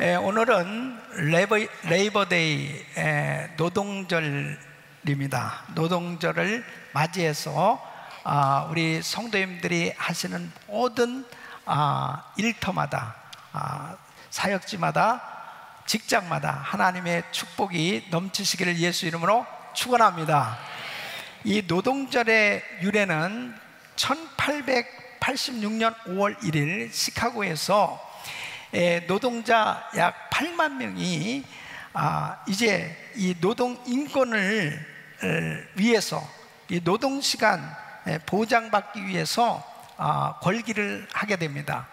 오늘은 레이버데이 노동절입니다. 노동절을 맞이해서 우리 성도님들이 하시는 모든 일터마다, 사역지마다, 직장마다 하나님의 축복이 넘치시기를 예수 이름으로 축원합니다. 이 노동절의 유래는 1886년 5월 1일 시카고에서 노동자 약 8만 명이 이제 이 노동 인권을 위해서, 이 노동 시간 보장받기 위해서 걸기를 하게 됩니다.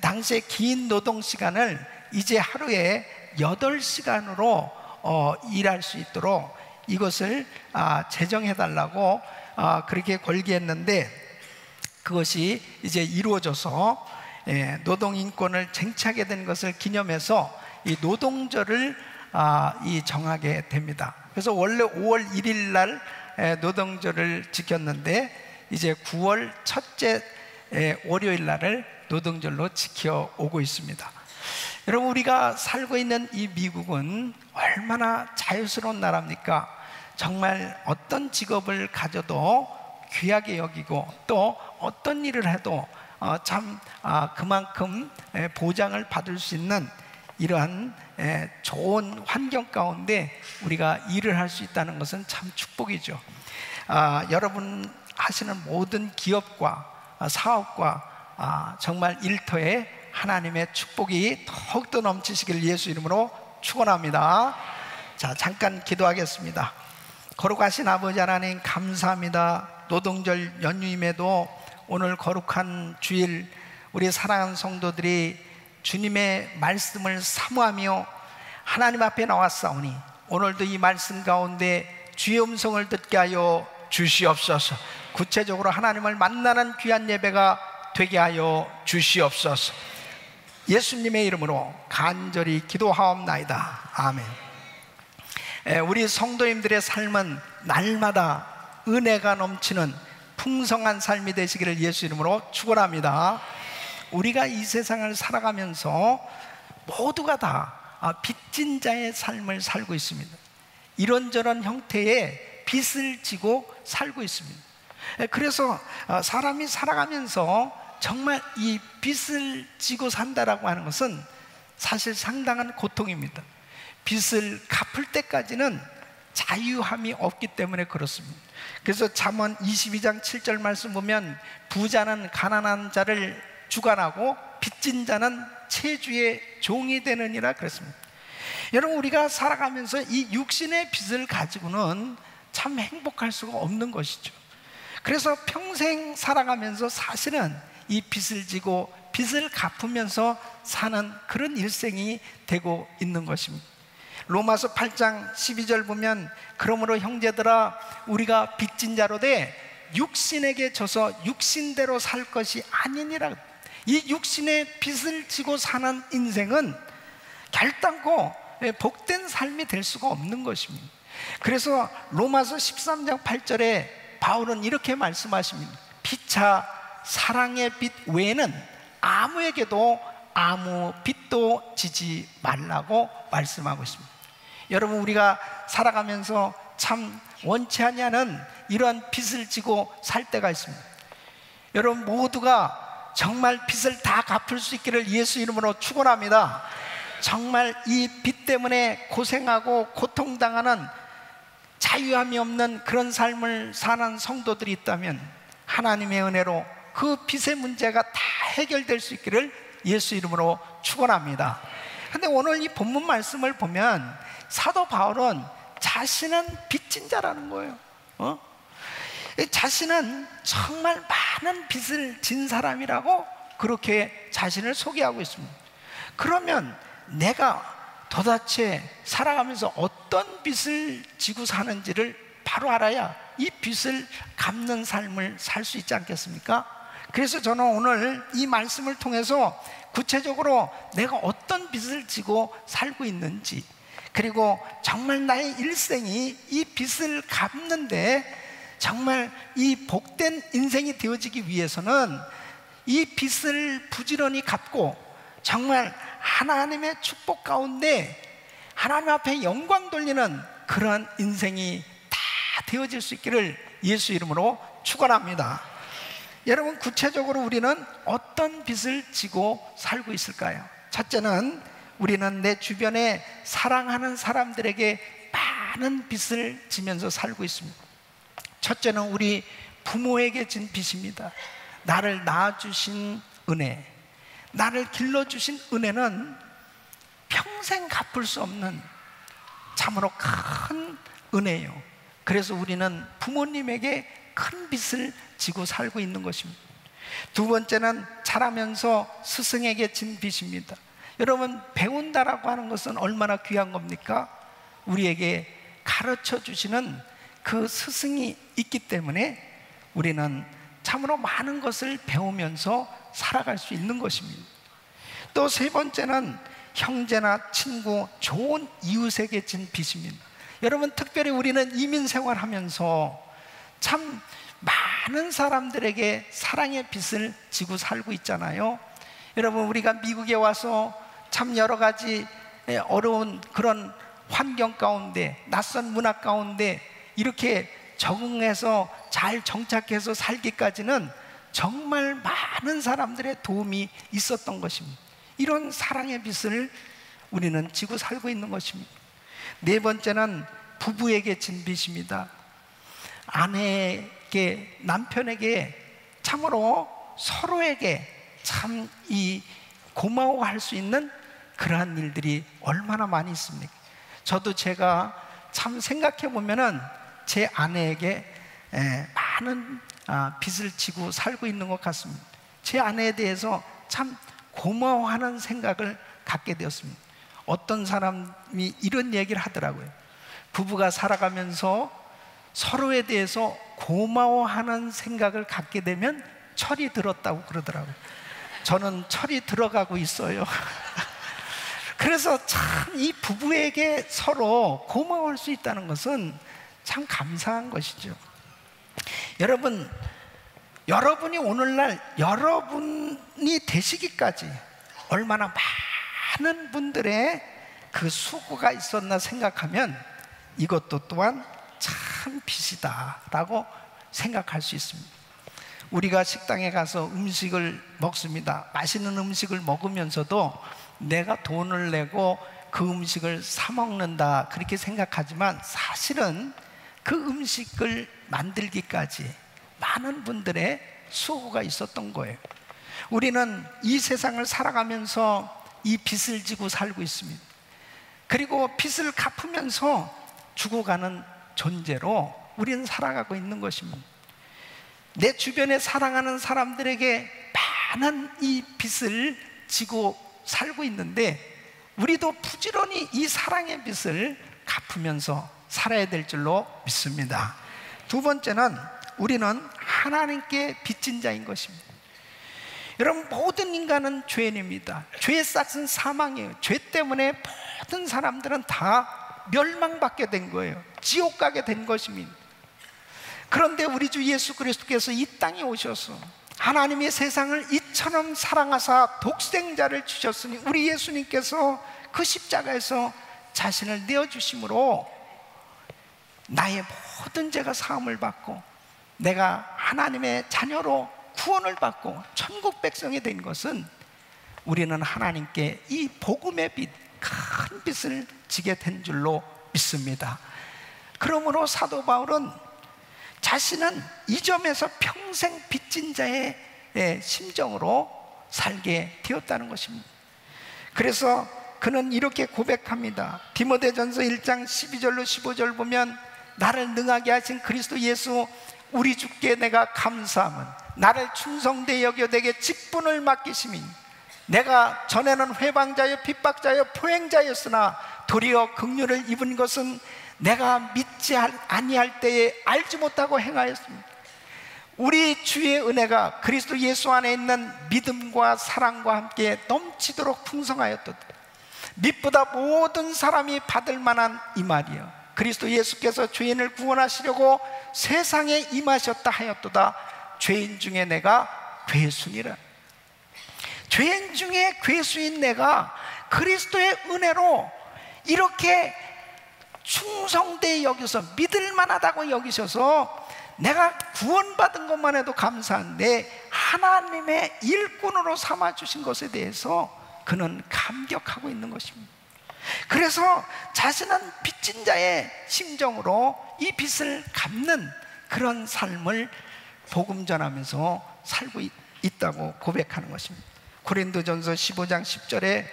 당시에 긴 노동 시간을 이제 하루에 8시간으로 일할 수 있도록 이것을 제정해 달라고 그렇게 걸기했는데, 그것이 이제 이루어져서 노동 인권을 쟁취하게 된 것을 기념해서 이 노동절을 정하게 됩니다. 그래서 원래 5월 1일 날 노동절을 지켰는데, 이제 9월 첫째 월요일 날을 노동절로 지켜오고 있습니다. 여러분, 우리가 살고 있는 이 미국은 얼마나 자유스러운 나라입니까? 정말 어떤 직업을 가져도 귀하게 여기고, 또 어떤 일을 해도 그만큼 보장을 받을 수 있는 이러한 좋은 환경 가운데 우리가 일을 할 수 있다는 것은 참 축복이죠. 여러분 하시는 모든 기업과 사업과 정말 일터에 하나님의 축복이 더욱더 넘치시길 예수 이름으로 축원합니다. 자, 잠깐 기도하겠습니다. 거룩하신 아버지 하나님, 감사합니다. 노동절 연휴임에도 오늘 거룩한 주일 우리 사랑하는 성도들이 주님의 말씀을 사모하며 하나님 앞에 나왔사오니, 오늘도 이 말씀 가운데 주의 음성을 듣게 하여 주시옵소서. 구체적으로 하나님을 만나는 귀한 예배가 되게 하여 주시옵소서. 예수님의 이름으로 간절히 기도하옵나이다. 아멘. 우리 성도님들의 삶은 날마다 은혜가 넘치는 풍성한 삶이 되시기를 예수 이름으로 축원합니다. 우리가 이 세상을 살아가면서 모두가 다 빚진 자의 삶을 살고 있습니다. 이런저런 형태의 빚을 지고 살고 있습니다. 그래서 사람이 살아가면서 정말 이 빚을 지고 산다라고 하는 것은 사실 상당한 고통입니다. 빚을 갚을 때까지는 자유함이 없기 때문에 그렇습니다. 그래서 잠언 22장 7절 말씀 보면, 부자는 가난한 자를 주관하고 빚진 자는 채주의 종이 되느니라 그랬습니다. 여러분, 우리가 살아가면서 이 육신의 빚을 가지고는 참 행복할 수가 없는 것이죠. 그래서 평생 살아가면서 사실은 이 빚을 지고 빚을 갚으면서 사는 그런 일생이 되고 있는 것입니다. 로마서 8장 12절 보면, 그러므로 형제들아, 우리가 빚진 자로 돼 육신에게 져서 육신대로 살 것이 아니니라. 이 육신의 빚을 지고 사는 인생은 결단코 복된 삶이 될 수가 없는 것입니다. 그래서 로마서 13장 8절에 바울은 이렇게 말씀하십니다. 피차 사랑의 빚 외에는 아무에게도 아무 빚도 지지 말라고 말씀하고 있습니다. 여러분, 우리가 살아가면서 참 원치 않냐는 이러한 빚을 지고 살 때가 있습니다. 여러분 모두가 정말 빚을 다 갚을 수 있기를 예수 이름으로 축원합니다. 정말 이 빚 때문에 고생하고 고통당하는, 자유함이 없는 그런 삶을 사는 성도들이 있다면 하나님의 은혜로 그 빚의 문제가 다 해결될 수 있기를 예수 이름으로 축원합니다. 근데 오늘 이 본문 말씀을 보면 사도 바울은 자신은 빚진 자라는 거예요. 자신은 정말 많은 빚을 진 사람이라고 그렇게 자신을 소개하고 있습니다. 그러면 내가 도대체 살아가면서 어떤 빚을 지고 사는지를 바로 알아야 이 빚을 갚는 삶을 살 수 있지 않겠습니까? 그래서 저는 오늘 이 말씀을 통해서 구체적으로 내가 어떤 빚을 지고 살고 있는지, 그리고 정말 나의 일생이 이 빚을 갚는데 정말 이 복된 인생이 되어지기 위해서는 이 빚을 부지런히 갚고 정말 하나님의 축복 가운데 하나님 앞에 영광 돌리는 그러한 인생이 다 되어질 수 있기를 예수 이름으로 축원합니다. 여러분, 구체적으로 우리는 어떤 빚을 지고 살고 있을까요? 첫째는 우리는 내 주변에 사랑하는 사람들에게 많은 빚을 지면서 살고 있습니다. 첫째는 우리 부모에게 진 빚입니다. 나를 낳아주신 은혜, 나를 길러주신 은혜는 평생 갚을 수 없는 참으로 큰 은혜예요. 그래서 우리는 부모님에게 큰 빚을 지고 살고 있는 것입니다. 두 번째는 자라면서 스승에게 진 빚입니다. 여러분, 배운다라고 하는 것은 얼마나 귀한 겁니까? 우리에게 가르쳐 주시는 그 스승이 있기 때문에 우리는 참으로 많은 것을 배우면서 살아갈 수 있는 것입니다. 또 세 번째는 형제나 친구, 좋은 이웃에게 진 빚입니다. 여러분, 특별히 우리는 이민 생활하면서 참 많은 사람들에게 사랑의 빚을 지고 살고 있잖아요. 여러분, 우리가 미국에 와서 참 여러 가지 어려운 그런 환경 가운데, 낯선 문화 가운데 이렇게 적응해서 잘 정착해서 살기까지는 정말 많은 사람들의 도움이 있었던 것입니다. 이런 사랑의 빚을 우리는 지고 살고 있는 것입니다. 네 번째는 부부에게 진 빚입니다. 아내에게, 남편에게 참으로 서로에게 참 이 고마워할 수 있는 그러한 일들이 얼마나 많이 있습니까? 저도 제가 참 생각해 보면은 제 아내에게 많은 빚을 지고 살고 있는 것 같습니다. 제 아내에 대해서 참 고마워하는 생각을 갖게 되었습니다. 어떤 사람이 이런 얘기를 하더라고요. 부부가 살아가면서 서로에 대해서 고마워하는 생각을 갖게 되면 철이 들었다고 그러더라고요. 저는 철이 들어가고 있어요. 그래서 참 이 부부에게 서로 고마워할 수 있다는 것은 참 감사한 것이죠. 여러분이 오늘날 여러분이 되시기까지 얼마나 많은 분들의 그 수고가 있었나 생각하면 이것도 또한 참 빚이다라고 생각할 수 있습니다. 우리가 식당에 가서 음식을 먹습니다. 맛있는 음식을 먹으면서도 내가 돈을 내고 그 음식을 사 먹는다 그렇게 생각하지만 사실은 그 음식을 만들기까지 많은 분들의 수고가 있었던 거예요. 우리는 이 세상을 살아가면서 이 빚을 지고 살고 있습니다. 그리고 빚을 갚으면서 죽어가는 존재로 우리는 살아가고 있는 것입니다. 내 주변에 사랑하는 사람들에게 많은 이 빚을 지고 살고 있는데 우리도 부지런히 이 사랑의 빚을 갚으면서 살아야 될 줄로 믿습니다. 두 번째는 우리는 하나님께 빚진 자인 것입니다. 여러분, 모든 인간은 죄인입니다. 죄의 싹은 사망이에요. 죄 때문에 모든 사람들은 다 멸망받게 된 거예요. 지옥 가게 된 것입니다. 그런데 우리 주 예수 그리스도께서 이 땅에 오셔서 하나님이 세상을 이처럼 사랑하사 독생자를 주셨으니 우리 예수님께서 그 십자가에서 자신을 내어주심으로 나의 모든 죄가 사함을 받고 내가 하나님의 자녀로 구원을 받고 천국 백성이 된 것은 우리는 하나님께 이 복음의 빚, 큰 빚을 지게 된 줄로 믿습니다. 그러므로 사도 바울은 자신은 이 점에서 평생 빚진 자의 심정으로 살게 되었다는 것입니다. 그래서 그는 이렇게 고백합니다. 디모데전서 1장 12절로 15절 보면 나를 능하게 하신 그리스도 예수 우리 주께 내가 감사함은 나를 충성되이 여겨 내게 직분을 맡기심이 내가 전에는 회방자여 핍박자여 포행자였으나 도리어 긍휼을 입은 것은 내가 믿지 아니할 때에 알지 못하고 행하였습니다. 우리 주의 은혜가 그리스도 예수 안에 있는 믿음과 사랑과 함께 넘치도록 풍성하였도다. 믿보다 모든 사람이 받을 만한 이 말이요 그리스도 예수께서 죄인을 구원하시려고 세상에 임하셨다 하였도다. 죄인 중에 내가 괴수니라. 죄인 중에 괴수인 내가 그리스도의 은혜로 이렇게 충성되이 여기서 믿을 만하다고 여기셔서 내가 구원받은 것만 해도 감사한데 하나님의 일꾼으로 삼아주신 것에 대해서 그는 감격하고 있는 것입니다. 그래서 자신은 빚진 자의 심정으로 이 빚을 갚는 그런 삶을 복음 전하면서 살고 있다고 고백하는 것입니다. 고린도전서 15장 10절에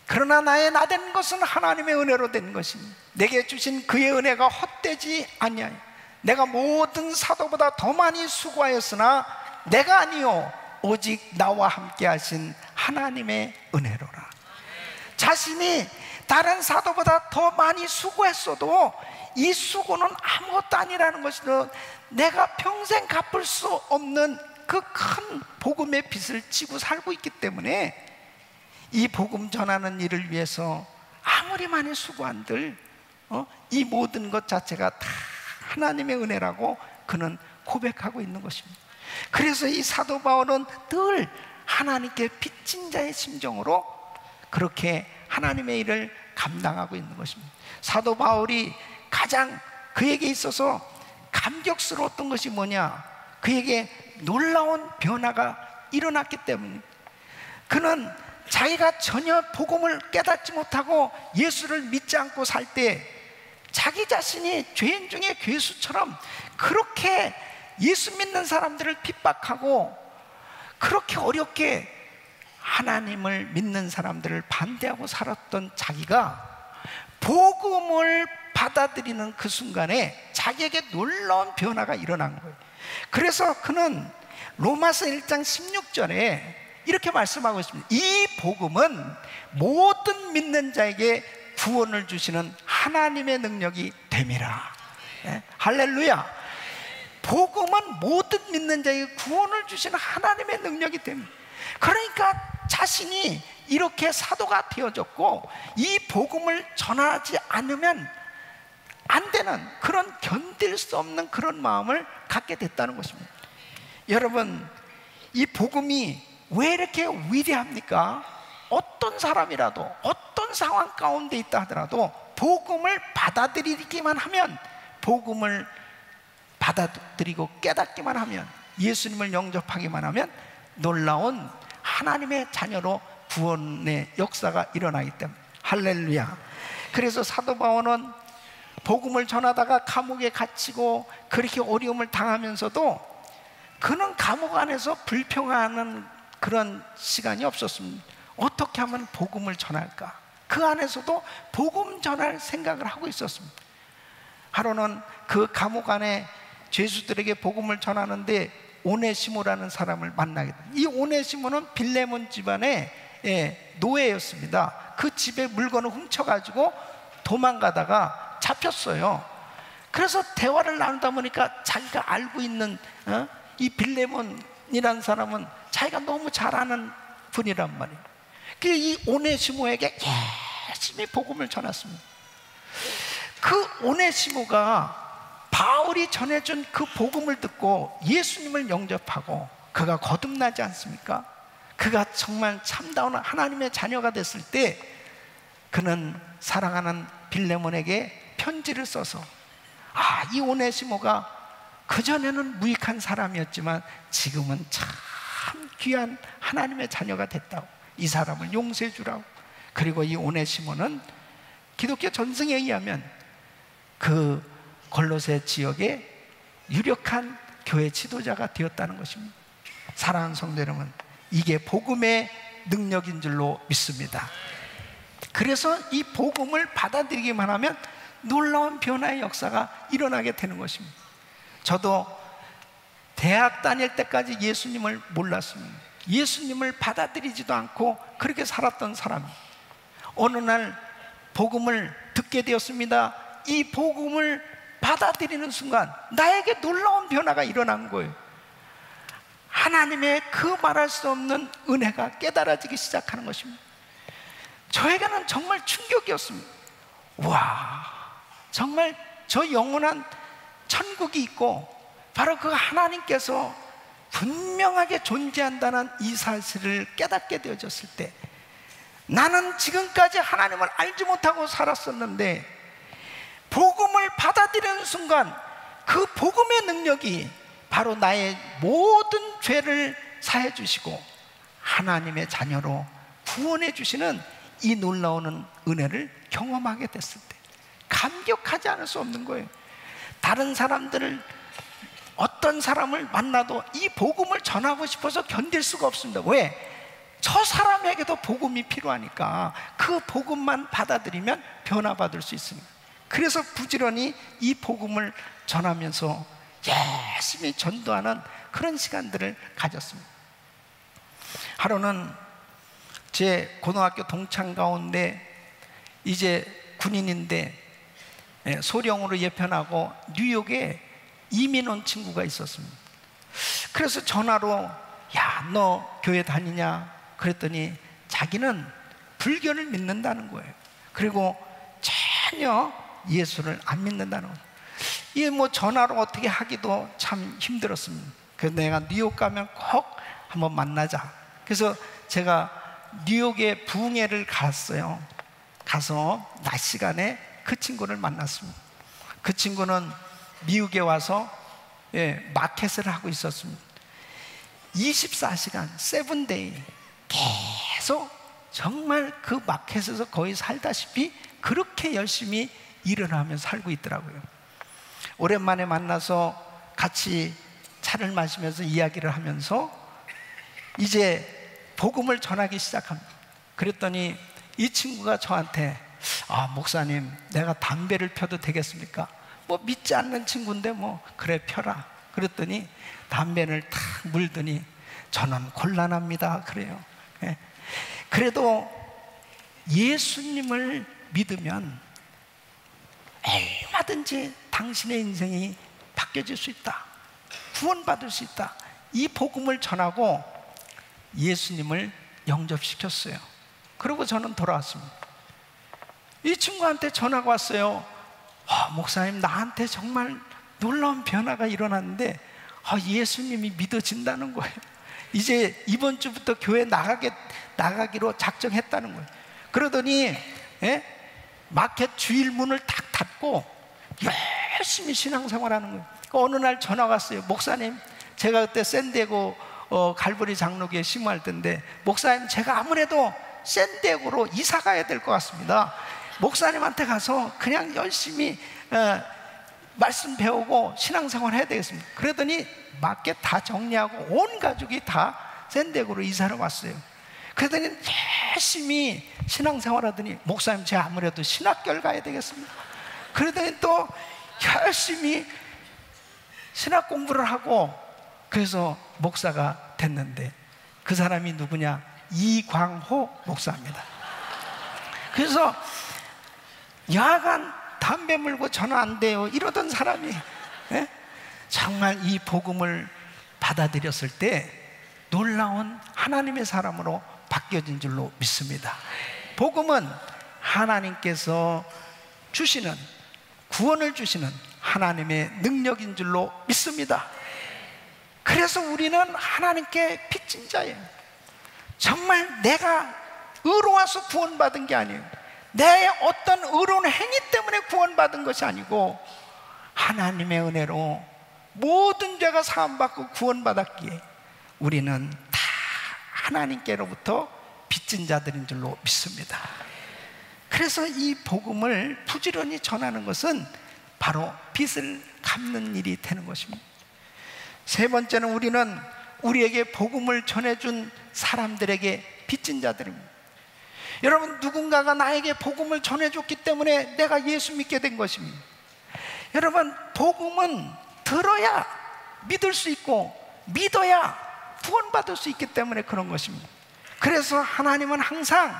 그러나 나의 나된 것은 하나님의 은혜로 된 것이니 내게 주신 그의 은혜가 헛되지 아니하여 내가 모든 사도보다 더 많이 수고하였으나 내가 아니요 오직 나와 함께 하신 하나님의 은혜로라. 자신이 다른 사도보다 더 많이 수고했어도 이 수고는 아무것도 아니라는 것은 내가 평생 갚을 수 없는 그 큰 복음의 빚을 지고 살고 있기 때문에 이 복음 전하는 일을 위해서 아무리 많이 수고한들 이 모든 것 자체가 다 하나님의 은혜라고 그는 고백하고 있는 것입니다. 그래서 이 사도 바울은 늘 하나님께 빚진 자의 심정으로 그렇게 하나님의 일을 감당하고 있는 것입니다. 사도 바울이 가장 그에게 있어서 감격스러웠던 것이 뭐냐? 그에게 놀라운 변화가 일어났기 때문입니다. 그는 자기가 전혀 복음을 깨닫지 못하고 예수를 믿지 않고 살 때 자기 자신이 죄인 중에 괴수처럼 그렇게 예수 믿는 사람들을 핍박하고 그렇게 어렵게 하나님을 믿는 사람들을 반대하고 살았던 자기가 복음을 받아들이는 그 순간에 자기에게 놀라운 변화가 일어난 거예요. 그래서 그는 로마서 1장 16절에 이렇게 말씀하고 있습니다. 이 복음은 모든 믿는 자에게 구원을 주시는 하나님의 능력이 됨이라. 할렐루야. 복음은 모든 믿는 자에게 구원을 주시는 하나님의 능력이 됨. 그러니까 자신이 이렇게 사도가 되어졌고 이 복음을 전하지 않으면 안 되는 그런 견딜 수 없는 그런 마음을 갖게 됐다는 것입니다. 여러분, 이 복음이 왜 이렇게 위대합니까? 어떤 사람이라도 어떤 상황 가운데 있다 하더라도 복음을 받아들이기만 하면, 복음을 받아들이고 깨닫기만 하면, 예수님을 영접하기만 하면 놀라운 하나님의 자녀로 구원의 역사가 일어나기 때문에. 할렐루야. 그래서 사도 바울은 복음을 전하다가 감옥에 갇히고 그렇게 어려움을 당하면서도 그는 감옥 안에서 불평하는 그런 시간이 없었습니다. 어떻게 하면 복음을 전할까? 그 안에서도 복음 전할 생각을 하고 있었습니다. 하루는 그 감옥 안에 죄수들에게 복음을 전하는데 오네시모라는 사람을 만나게 됩니다. 이 오네시모는 빌레몬 집안의 노예였습니다. 그 집에 물건을 훔쳐가지고 도망가다가 잡혔어요. 그래서 대화를 나누다 보니까 자기가 알고 있는 이 빌레몬이라는 사람은 자기가 너무 잘 아는 분이란 말이에요. 그래서 이 오네시모에게 열심히 복음을 전했습니다. 그 오네시모가 바울이 전해준 그 복음을 듣고 예수님을 영접하고 그가 거듭나지 않습니까? 그가 정말 참다운 하나님의 자녀가 됐을 때 그는 사랑하는 빌레몬에게 편지를 써서 이 오네시모가 그전에는 무익한 사람이었지만 지금은 참 귀한 하나님의 자녀가 됐다고, 이 사람을 용서해 주라고. 그리고 이 오네시모는 기독교 전승에 의하면 그 골로새 지역의 유력한 교회 지도자가 되었다는 것입니다. 사랑하는 성도 여러분, 이게 복음의 능력인 줄로 믿습니다. 그래서 이 복음을 받아들이기만 하면 놀라운 변화의 역사가 일어나게 되는 것입니다. 저도 대학 다닐 때까지 예수님을 몰랐습니다. 예수님을 받아들이지도 않고 그렇게 살았던 사람입니다. 어느 날 복음을 듣게 되었습니다. 이 복음을 받아들이는 순간 나에게 놀라운 변화가 일어난 거예요. 하나님의 그 말할 수 없는 은혜가 깨달아지기 시작하는 것입니다. 저에게는 정말 충격이었습니다. 와, 정말 저 영원한 천국이 있고 바로 그 하나님께서 분명하게 존재한다는 이 사실을 깨닫게 되어졌을 때 나는 지금까지 하나님을 알지 못하고 살았었는데 복음을 받아들이는 순간 그 복음의 능력이 바로 나의 모든 죄를 사해 주시고 하나님의 자녀로 구원해 주시는 이 놀라운 은혜를 경험하게 됐을 때 감격하지 않을 수 없는 거예요. 다른 사람들을, 어떤 사람을 만나도 이 복음을 전하고 싶어서 견딜 수가 없습니다. 왜? 저 사람에게도 복음이 필요하니까 그 복음만 받아들이면 변화받을 수 있습니다. 그래서 부지런히 이 복음을 전하면서 열심히 전도하는 그런 시간들을 가졌습니다. 하루는 제 고등학교 동창 가운데 이제 군인인데 소령으로 예편하고 뉴욕에 이민 온 친구가 있었습니다. 그래서 전화로 야, 너 교회 다니냐? 그랬더니 자기는 불교를 믿는다는 거예요. 그리고 전혀 예수를 안 믿는다는 거예요. 이게 뭐 전화로 어떻게 하기도 참 힘들었습니다. 그래서 내가 뉴욕 가면 꼭 한번 만나자. 그래서 제가 뉴욕에 부흥회를 갔어요. 가서 낮 시간에 그 친구를 만났습니다. 그 친구는 미국에 와서 마켓을 하고 있었습니다. 24시간 7day 계속 정말 그 마켓에서 거의 살다시피 그렇게 열심히 일을 하면서 살고 있더라고요. 오랜만에 만나서 같이 차를 마시면서 이야기를 하면서 이제 복음을 전하기 시작합니다. 그랬더니 이 친구가 저한테 아, 목사님, 내가 담배를 펴도 되겠습니까? 뭐 믿지 않는 친구인데 뭐 그래 펴라. 그랬더니 담배를 탁 물더니 저는 곤란합니다 그래요. 예. 그래도 예수님을 믿으면 얼마든지 당신의 인생이 바뀌어질 수 있다, 구원받을 수 있다. 이 복음을 전하고 예수님을 영접시켰어요. 그리고 저는 돌아왔습니다. 이 친구한테 전화가 왔어요. 목사님, 나한테 정말 놀라운 변화가 일어났는데 예수님이 믿어진다는 거예요. 이제 이번 주부터 교회 나가기로 작정했다는 거예요. 그러더니 마켓 주일 문을 딱 닫고 열심히 신앙생활하는 거예요. 어느 날 전화가 왔어요. 목사님, 제가 그때 샌디에고 갈보리 장로교에 심호할 때인데 목사님, 제가 아무래도 샌디에고로 이사 가야 될 것 같습니다. 목사님한테 가서 그냥 열심히 말씀 배우고 신앙생활 해야 되겠습니다. 그러더니 마켓 다 정리하고 온 가족이 다 샌디에고로 이사를 왔어요. 그러더니 열심히 신앙생활 하더니 목사님, 제가 아무래도 신학교를 가야 되겠습니다. 그러더니 또 열심히 신학 공부를 하고 그래서 목사가 됐는데 그 사람이 누구냐? 이광호 목사입니다. 그래서 야간 담배 물고 전화 안 돼요 이러던 사람이 정말 이 복음을 받아들였을 때 놀라운 하나님의 사람으로 바뀌어진 줄로 믿습니다. 복음은 하나님께서 주시는, 구원을 주시는 하나님의 능력인 줄로 믿습니다. 그래서 우리는 하나님께 빚진 자예요. 정말 내가 의로워서 구원받은 게 아니에요. 내 어떤 의로운 행위 때문에 구원받은 것이 아니고 하나님의 은혜로 모든 죄가 사함받고 구원받았기에 우리는 다 하나님께로부터 빚진 자들인 줄로 믿습니다. 그래서 이 복음을 부지런히 전하는 것은 바로 빚을 갚는 일이 되는 것입니다. 세 번째는 우리는 우리에게 복음을 전해준 사람들에게 빚진 자들입니다. 여러분, 누군가가 나에게 복음을 전해줬기 때문에 내가 예수 믿게 된 것입니다. 여러분, 복음은 들어야 믿을 수 있고 믿어야 구원받을 수 있기 때문에 그런 것입니다. 그래서 하나님은 항상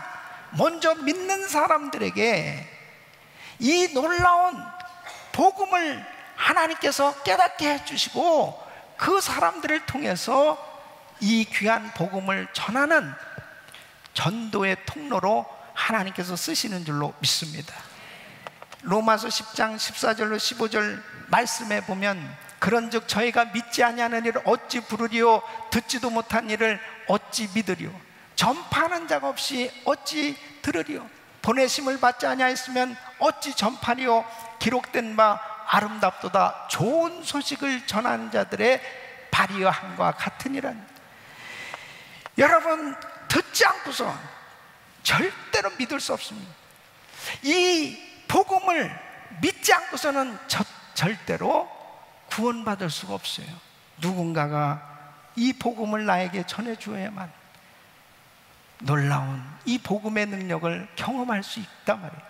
먼저 믿는 사람들에게 이 놀라운 복음을 하나님께서 깨닫게 해주시고 그 사람들을 통해서 이 귀한 복음을 전하는 전도의 통로로 하나님께서 쓰시는 줄로 믿습니다. 로마서 10장 14절로 15절 말씀에 보면 그런즉 저희가 믿지 아니하는 일을 어찌 부르리요 듣지도 못한 일을 어찌 믿으리요 전파하는 자가 없이 어찌 들으리요? 보내심을 받지 아니하였으면 어찌 전파리요? 기록된 바 아름답도다. 좋은 소식을 전하는 자들의 발이여 함과 같으니라. 여러분, 듣지 않고서 절대로 믿을 수 없습니다. 이 복음을 믿지 않고서는 절대로 구원받을 수가 없어요. 누군가가 이 복음을 나에게 전해주어야만 놀라운 이 복음의 능력을 경험할 수 있단 말이에요.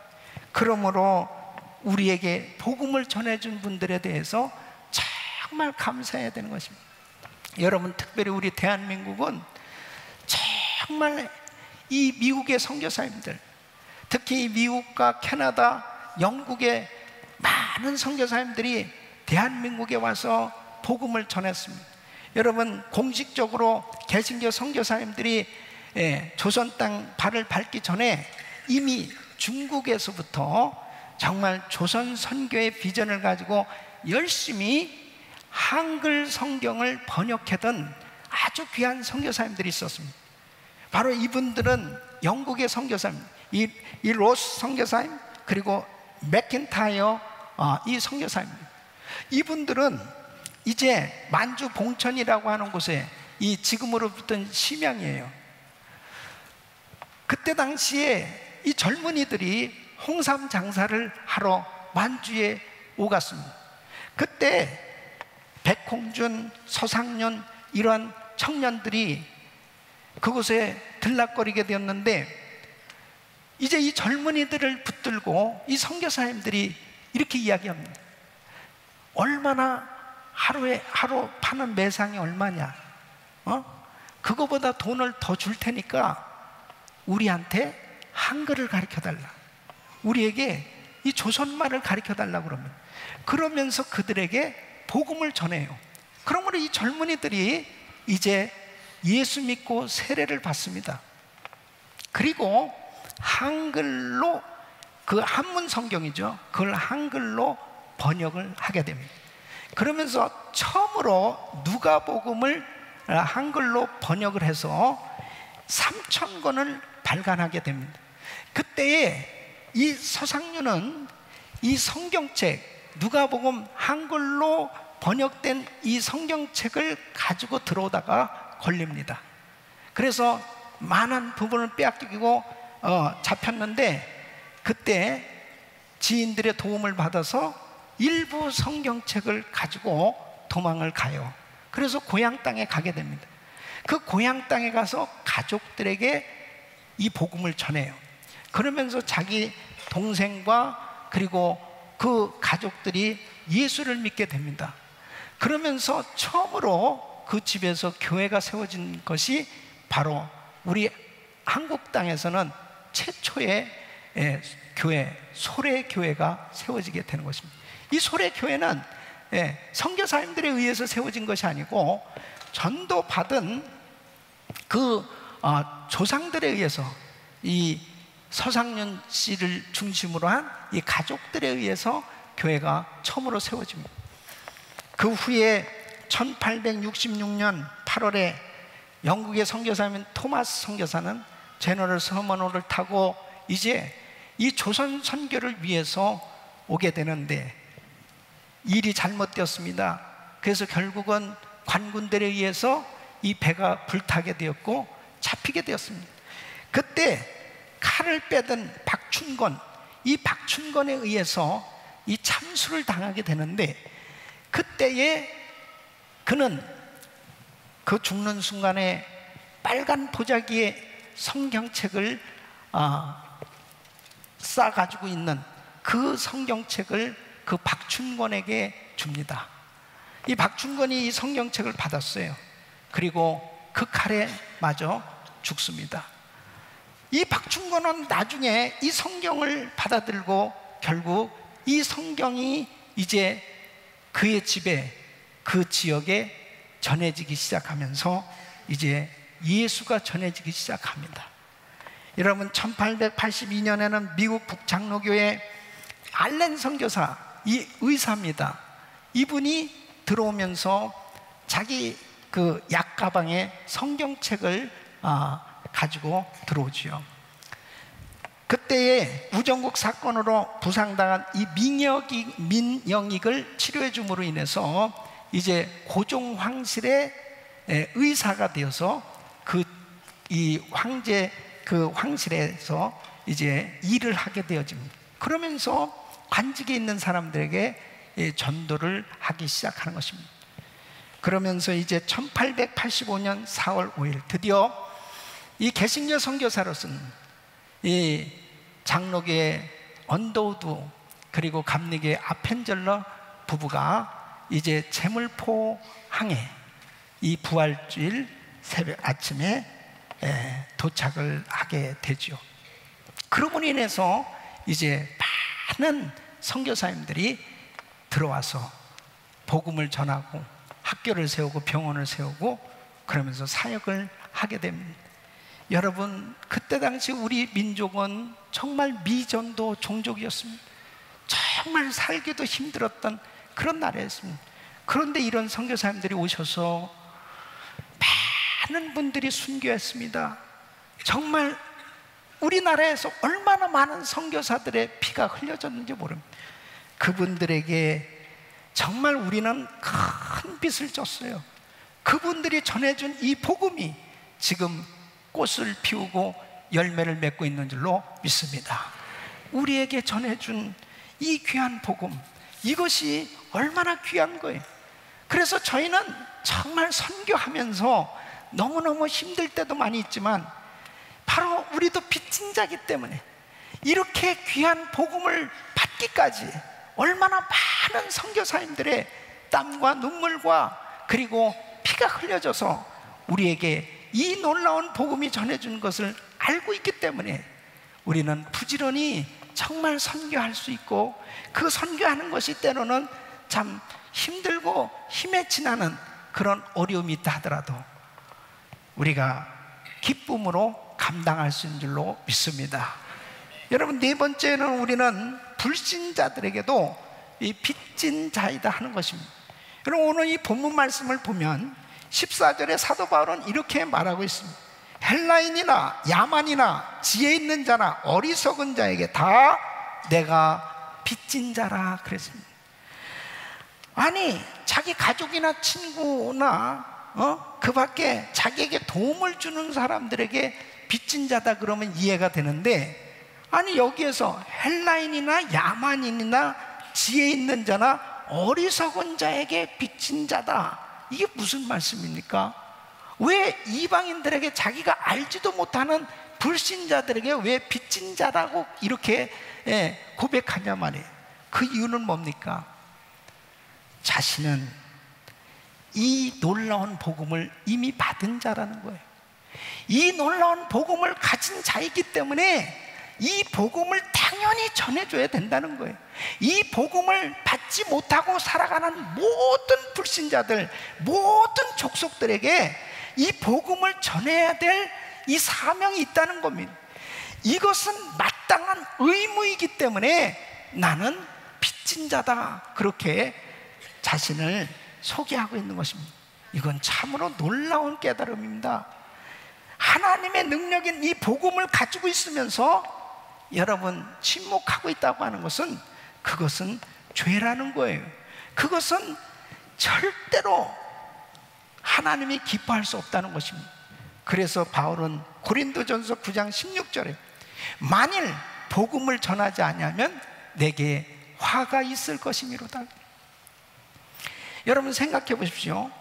그러므로 우리에게 복음을 전해준 분들에 대해서 정말 감사해야 되는 것입니다. 여러분, 특별히 우리 대한민국은 정말 이 미국의 선교사님들, 특히 미국과 캐나다, 영국의 많은 선교사님들이 대한민국에 와서 복음을 전했습니다. 여러분, 공식적으로 개신교 선교사님들이 조선 땅 발을 밟기 전에 이미 중국에서부터 정말 조선 선교의 비전을 가지고 열심히 한글 성경을 번역하던 아주 귀한 선교사님들이 있었습니다. 바로 이분들은 영국의 선교사님, 이 로스 선교사님, 그리고 맥킨타이어 이 선교사님, 이분들은 이제 만주 봉천이라고 하는 곳에 이 지금으로 붙은 심양이에요. 그때 당시에 이 젊은이들이 홍삼 장사를 하러 만주에 오갔습니다. 그때 백홍준, 서상윤 이런 청년들이 그곳에 들락거리게 되었는데, 이제 이 젊은이들을 붙들고 이 선교사님들이 이렇게 이야기합니다. 얼마나 하루 파는 매상이 얼마냐? 그거보다 돈을 더 줄 테니까 우리한테 한글을 가르쳐달라. 우리에게 이 조선말을 가르쳐달라고 그러면서 그들에게 복음을 전해요. 그러므로 이 젊은이들이 이제 예수 믿고 세례를 받습니다. 그리고 한글로, 그 한문 성경이죠, 그걸 한글로 번역을 하게 됩니다. 그러면서 처음으로 누가복음을 한글로 번역을 해서 3,000권을 발간하게 됩니다. 그때에 이 서상윤은 이 성경책, 누가복음 한글로 번역된 이 성경책을 가지고 들어오다가 걸립니다. 그래서 많은 부분을 빼앗기고 잡혔는데, 그때 지인들의 도움을 받아서 일부 성경책을 가지고 도망을 가요. 그래서 고향 땅에 가게 됩니다. 그 고향 땅에 가서 가족들에게 이 복음을 전해요. 그러면서 자기 동생과 그리고 그 가족들이 예수를 믿게 됩니다. 그러면서 처음으로 그 집에서 교회가 세워진 것이 바로 우리 한국 땅에서는 최초의 교회, 소래교회가 세워지게 되는 것입니다. 이 소래교회는 선교사님들에 의해서 세워진 것이 아니고 전도받은 그 조상들에 의해서, 이 서상윤 씨를 중심으로 한 이 가족들에 의해서 교회가 처음으로 세워집니다. 그 후에 1866년 8월에 영국의 선교사인 토마스 선교사는 제너럴 서머너를 타고 이제 이 조선 선교를 위해서 오게 되는데 일이 잘못되었습니다. 그래서 결국은 관군들에 의해서 이 배가 불타게 되었고 잡히게 되었습니다. 그때 칼을 빼든 박춘건, 이 박춘건에 의해서 이 참수를 당하게 되는데, 그때에 그는 그 죽는 순간에 빨간 보자기에 성경책을 싸가지고 있는 그 성경책을 그 박춘건에게 줍니다. 이 박춘건이 이 성경책을 받았어요. 그리고 그 칼에 맞아 죽습니다. 이 박춘건은 나중에 이 성경을 받아들고 결국 이 성경이 이제 그의 집에, 그 지역에 전해지기 시작하면서 이제 예수가 전해지기 시작합니다. 여러분, 1882년에는 미국 북장로교회 알렌 선교사, 이 의사입니다. 이분이 들어오면서 자기 그 약가방에 성경책을 가지고 들어오지요. 그때에 우정국 사건으로 부상당한 이 민영익을 치료해 줌으로 인해서 이제 고종 황실의 의사가 되어서 이 황실에서 이제 일을 하게 되어집니다. 그러면서 관직에 있는 사람들에게 전도를 하기 시작하는 것입니다. 그러면서 이제 1885년 4월 5일 드디어 이 개신교 선교사로서는 이 장로교의 언더우드 그리고 감리교의 아펜젤러 부부가 이제 제물포 항에 이 부활주일 새벽 아침에 도착을 하게 되죠. 그러므로 인해서 이제 많은 선교사님들이 들어와서 복음을 전하고 학교를 세우고 병원을 세우고 그러면서 사역을 하게 됩니다. 여러분, 그때 당시 우리 민족은 정말 미전도 종족이었습니다. 정말 살기도 힘들었던 그런 나라였습니다. 그런데 이런 선교사님들이 오셔서 많은 분들이 순교했습니다. 정말 우리나라에서 얼마나 많은 선교사들의 피가 흘려졌는지 모릅니다. 그분들에게 정말 우리는 큰 빚을 졌어요. 그분들이 전해준 이 복음이 지금 꽃을 피우고 열매를 맺고 있는 줄로 믿습니다. 우리에게 전해준 이 귀한 복음, 이것이 얼마나 귀한 거예요. 그래서 저희는 정말 선교하면서 너무너무 힘들 때도 많이 있지만 바로 우리도 빚진 자이기 때문에 이렇게 귀한 복음을 받기까지 얼마나 많은 선교사님들의 땀과 눈물과 그리고 피가 흘려져서 우리에게 이 놀라운 복음이 전해준 것을 알고 있기 때문에 우리는 부지런히 정말 선교할 수 있고, 그 선교하는 것이 때로는 참 힘들고 힘에 지나는 그런 어려움이 있다 하더라도 우리가 기쁨으로 감당할 수 있는 줄로 믿습니다. 여러분, 네 번째는 우리는 불신자들에게도 이 빚진 자이다 하는 것입니다. 여러분, 오늘 이 본문 말씀을 보면 14절에 사도 바울은 이렇게 말하고 있습니다. 헬라인이나 야만이나 지혜 있는 자나 어리석은 자에게 다 내가 빚진 자라 그랬습니다. 아니, 자기 가족이나 친구나 그 밖에 자기에게 도움을 주는 사람들에게 빚진 자다 그러면 이해가 되는데, 아니 여기에서 헬라인이나 야만인이나 지혜 있는 자나 어리석은 자에게 빚진 자다, 이게 무슨 말씀입니까? 왜 이방인들에게 자기가 알지도 못하는 불신자들에게 왜 빚진 자라고 이렇게 고백하냐 말이에요. 그 이유는 뭡니까? 자신은 이 놀라운 복음을 이미 받은 자라는 거예요. 이 놀라운 복음을 가진 자이기 때문에 이 복음을 당연히 전해줘야 된다는 거예요. 이 복음을 받지 못하고 살아가는 모든 불신자들, 모든 족속들에게 이 복음을 전해야 될 이 사명이 있다는 겁니다. 이것은 마땅한 의무이기 때문에 나는 빚진 자다, 그렇게 자신을 소개하고 있는 것입니다. 이건 참으로 놀라운 깨달음입니다. 하나님의 능력인 이 복음을 가지고 있으면서 여러분 침묵하고 있다고 하는 것은, 그것은 죄라는 거예요. 그것은 절대로 하나님이 기뻐할 수 없다는 것입니다. 그래서 바울은 고린도전서 9장 16절에 만일 복음을 전하지 아니하면 내게 화가 있을 것이미로다. 여러분 생각해 보십시오.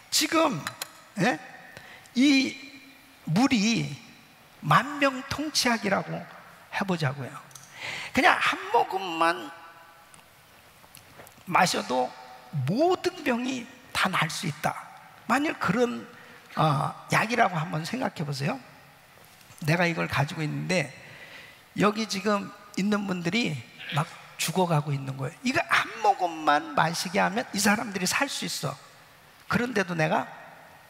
지금 이 물이 만병통치약이라고 해보자고요. 그냥 한 모금만 마셔도 모든 병이 다 날 수 있다. 만일 그런 약이라고 한번 생각해 보세요. 내가 이걸 가지고 있는데 여기 지금 있는 분들이 막 죽어가고 있는 거예요. 이거 한 모금만 마시게 하면 이 사람들이 살 수 있어. 그런데도 내가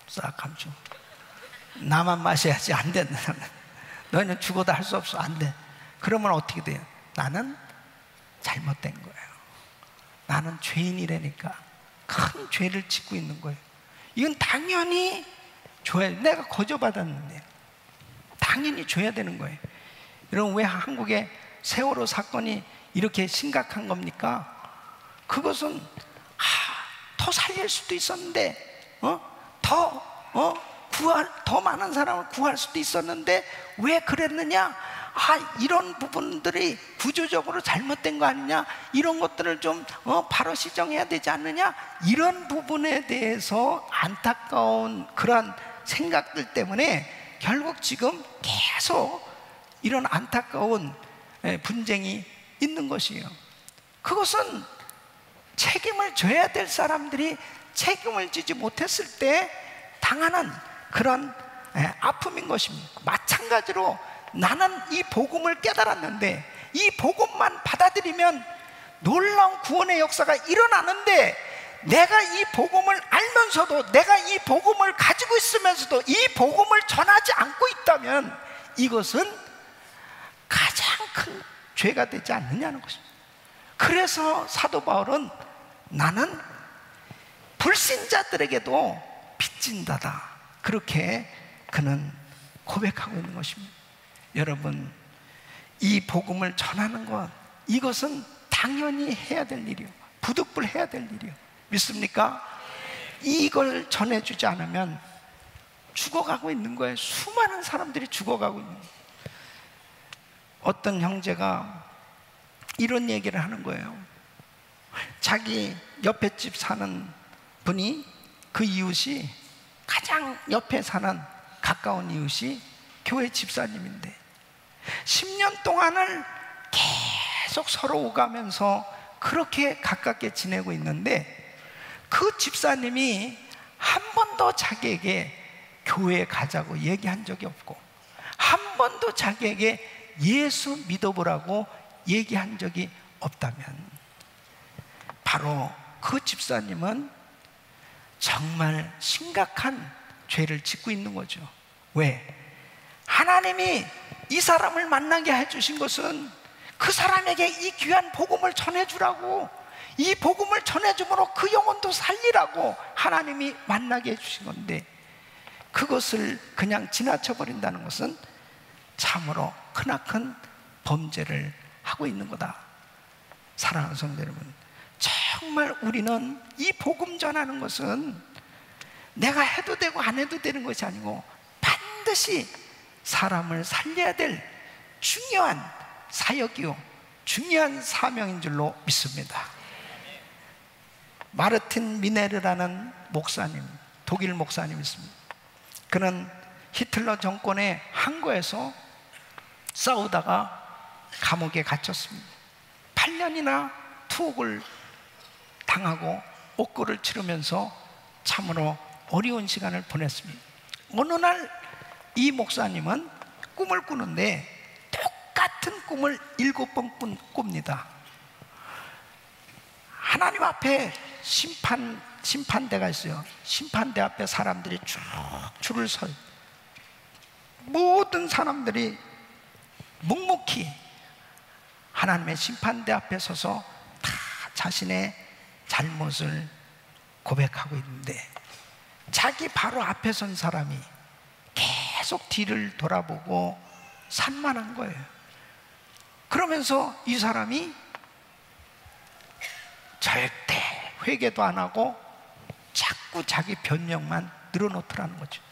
싹 감추. 나만 마셔야지. 안 돼. 너희는 죽어도 할 수 없어. 안 돼. 그러면 어떻게 돼요? 나는 잘못된 거예요. 나는 죄인이라니까 큰 죄를 짓고 있는 거예요. 이건 당연히 줘야, 내가 거저받았는데 당연히 줘야 되는 거예요. 여러분, 왜 한국의 세월호 사건이 이렇게 심각한 겁니까? 그것은 더 살릴 수도 있었는데, 더 많은 사람을 구할 수도 있었는데 왜 그랬느냐? 이런 부분들이 구조적으로 잘못된 거 아니냐? 이런 것들을 좀 바로 시정해야 되지 않느냐? 이런 부분에 대해서 안타까운 그런 생각들 때문에 결국 지금 계속 이런 안타까운 분쟁이 있는 것이에요. 그것은 책임을 져야 될 사람들이 책임을 지지 못했을 때 당하는 그런 아픔인 것입니다. 마찬가지로 나는 이 복음을 깨달았는데 이 복음만 받아들이면 놀라운 구원의 역사가 일어나는데, 내가 이 복음을 알면서도, 내가 이 복음을 가지고 있으면서도 이 복음을 전하지 않고 있다면 이것은 가장 큰 죄가 되지 않느냐는 것입니다. 그래서 사도 바울은 나는 불신자들에게도 빚진 자다, 그렇게 그는 고백하고 있는 것입니다. 여러분, 이 복음을 전하는 것, 이것은 당연히 해야 될 일이요, 부득불 해야 될 일이요. 믿습니까? 이걸 전해주지 않으면 죽어가고 있는 거예요. 수많은 사람들이 죽어가고 있는 거예요. 어떤 형제가 이런 얘기를 하는 거예요. 자기 옆에 집 사는 분이, 그 이웃이, 가장 옆에 사는 가까운 이웃이 교회 집사님인데 10년 동안을 계속 서로 오가면서 그렇게 가깝게 지내고 있는데, 그 집사님이 한 번도 자기에게 교회에 가자고 얘기한 적이 없고, 한 번도 자기에게 예수 믿어보라고 얘기한 적이 없다면, 바로 그 집사님은 정말 심각한 죄를 짓고 있는 거죠. 왜? 하나님이 이 사람을 만나게 해주신 것은 그 사람에게 이 귀한 복음을 전해주라고, 이 복음을 전해줌으로 그 영혼도 살리라고 하나님이 만나게 해주신 건데, 그것을 그냥 지나쳐버린다는 것은 참으로 크나큰 범죄를 하고 있는 거다. 사랑하는 성도 여러분, 정말 우리는 이 복음 전하는 것은 내가 해도 되고 안 해도 되는 것이 아니고 반드시 사람을 살려야 될 중요한 사역이요, 중요한 사명인 줄로 믿습니다. 마르틴 미네르라는 목사님, 독일 목사님이 있습니다. 그는 히틀러 정권의 항거에서 싸우다가 감옥에 갇혔습니다. 8년이나 투옥을 당하고 옥고를 치르면서 참으로 어려운 시간을 보냈습니다. 어느 날 이 목사님은 꿈을 꾸는데 똑같은 꿈을 7번 꿉니다. 하나님 앞에 심판대가 있어요. 심판대 앞에 사람들이 쭉 줄을 서요. 모든 사람들이 묵묵히 하나님의 심판대 앞에 서서 다 자신의 잘못을 고백하고 있는데, 자기 바로 앞에 선 사람이 계속 뒤를 돌아보고 산만한 거예요. 그러면서 이 사람이 절대 회개도 안 하고 자꾸 자기 변명만 늘어놓더라는 거죠.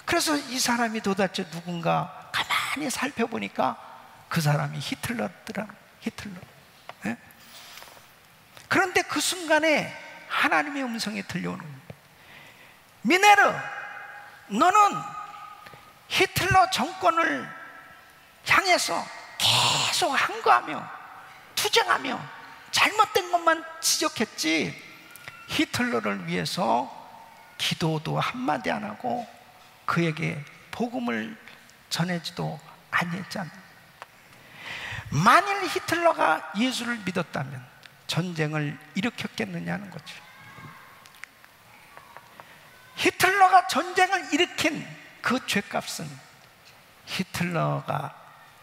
그래서 이 사람이 도대체 누군가 가만히 살펴보니까 그 사람이 히틀러더라. 히틀러. 네? 그런데 그 순간에 하나님의 음성이 들려오는 거예요. 미네르, 너는 히틀러 정권을 향해서 계속 항거하며 투쟁하며 잘못된 것만 지적했지, 히틀러를 위해서 기도도 한마디 안 하고 그에게 복음을 전해지도 아니했잖아. 만일 히틀러가 예수를 믿었다면 전쟁을 일으켰겠느냐는 거죠. 히틀러가 전쟁을 일으킨 그 죄값은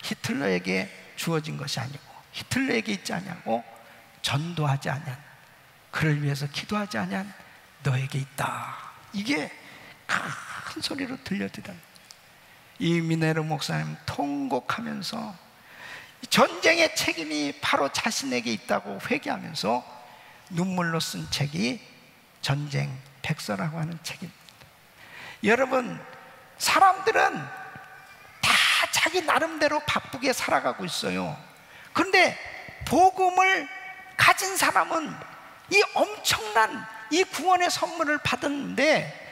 히틀러에게 주어진 것이 아니고, 히틀러에게 있지 않냐고 전도하지 않냐, 그를 위해서 기도하지 않냐, 너에게 있다. 이게 큰 소리로 들려지다. 이 미네르 목사님 통곡하면서 전쟁의 책임이 바로 자신에게 있다고 회개하면서 눈물로 쓴 책이 전쟁 백서라고 하는 책입니다. 여러분, 사람들은 다 자기 나름대로 바쁘게 살아가고 있어요. 그런데 복음을 가진 사람은 이 엄청난 이 구원의 선물을 받았는데,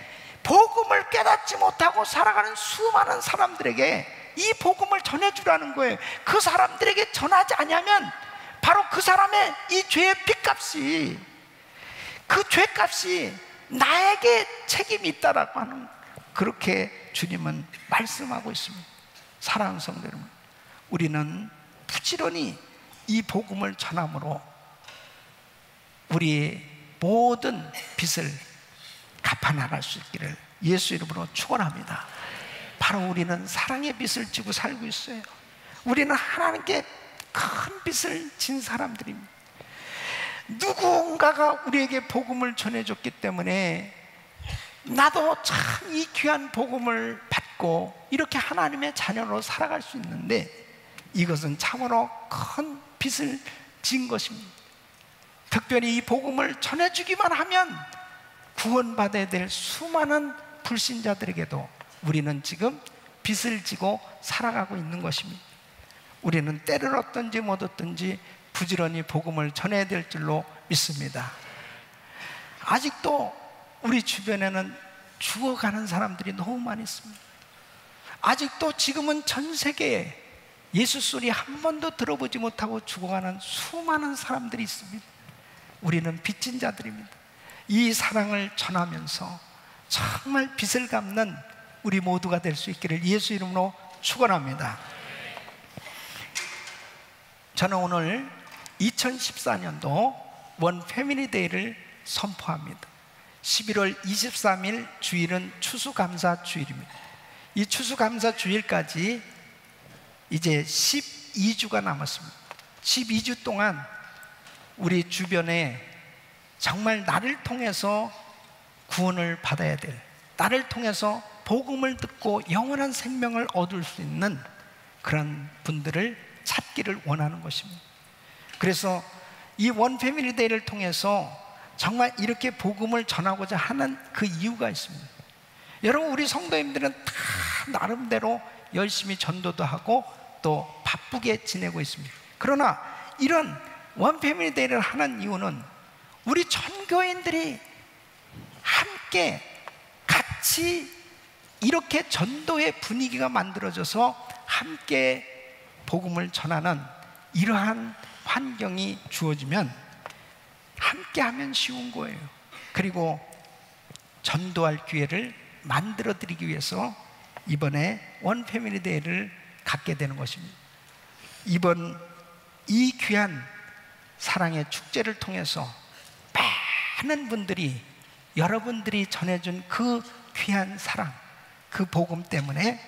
복음을 깨닫지 못하고 살아가는 수많은 사람들에게 이 복음을 전해주라는 거예요. 그 사람들에게 전하지 않으면 바로 그 사람의 이 죄의 빚값이, 그 죄값이 나에게 책임이 있다라고 하는, 그렇게 주님은 말씀하고 있습니다. 사랑하는 성도 여러분, 우리는 부지런히 이 복음을 전함으로 우리의 모든 빚을 갚아나갈 수 있기를 예수 이름으로 축원합니다. 바로 우리는 사랑의 빚을 지고 살고 있어요. 우리는 하나님께 큰 빚을 진 사람들입니다. 누군가가 우리에게 복음을 전해줬기 때문에 나도 참 이 귀한 복음을 받고 이렇게 하나님의 자녀로 살아갈 수 있는데, 이것은 참으로 큰 빚을 진 것입니다. 특별히 이 복음을 전해주기만 하면 구원받아야 될 수많은 불신자들에게도 우리는 지금 빚을 지고 살아가고 있는 것입니다. 우리는 때를 얻든지 못 얻든지 부지런히 복음을 전해야 될 줄로 믿습니다. 아직도 우리 주변에는 죽어가는 사람들이 너무 많이 있습니다. 아직도 지금은 전 세계에 예수 소리 한 번도 들어보지 못하고 죽어가는 수많은 사람들이 있습니다. 우리는 빚진 자들입니다. 이 사랑을 전하면서 정말 빚을 갚는 우리 모두가 될 수 있기를 예수 이름으로 축원합니다. 저는 오늘 2014년도 원 패밀리 데이를 선포합니다. 11월 23일 주일은 추수감사 주일입니다. 이 추수감사 주일까지 이제 12주가 남았습니다. 12주 동안 우리 주변에 정말 나를 통해서 구원을 받아야 될, 나를 통해서 복음을 듣고 영원한 생명을 얻을 수 있는 그런 분들을 찾기를 원하는 것입니다. 그래서 이 원 패밀리 데이를 통해서 정말 이렇게 복음을 전하고자 하는 그 이유가 있습니다. 여러분, 우리 성도님들은 다 나름대로 열심히 전도도 하고 또 바쁘게 지내고 있습니다. 그러나 이런 원 패밀리 데이를 하는 이유는 우리 전교인들이 함께 같이 이렇게 전도의 분위기가 만들어져서 함께 복음을 전하는 이러한 환경이 주어지면 함께 하면 쉬운 거예요. 그리고 전도할 기회를 만들어 드리기 위해서 이번에 원 패밀리 데이를 갖게 되는 것입니다. 이번 이 귀한 사랑의 축제를 통해서 많은 분들이, 여러분들이 전해준 그 귀한 사랑, 그 복음 때문에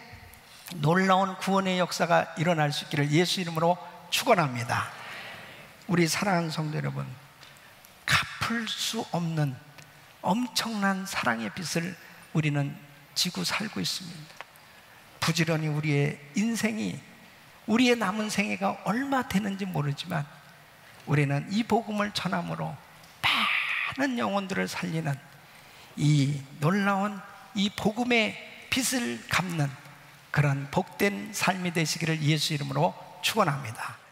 놀라운 구원의 역사가 일어날 수 있기를 예수 이름으로 축원합니다. 우리 사랑하는 성도 여러분, 갚을 수 없는 엄청난 사랑의 빚을 우리는 지고 살고 있습니다. 부지런히 우리의 인생이, 우리의 남은 생애가 얼마 되는지 모르지만 우리는 이 복음을 전함으로 많은 영혼들을 살리는 이 놀라운 이 복음의 빚을 갚는 그런 복된 삶이 되시기를 예수 이름으로 축원합니다.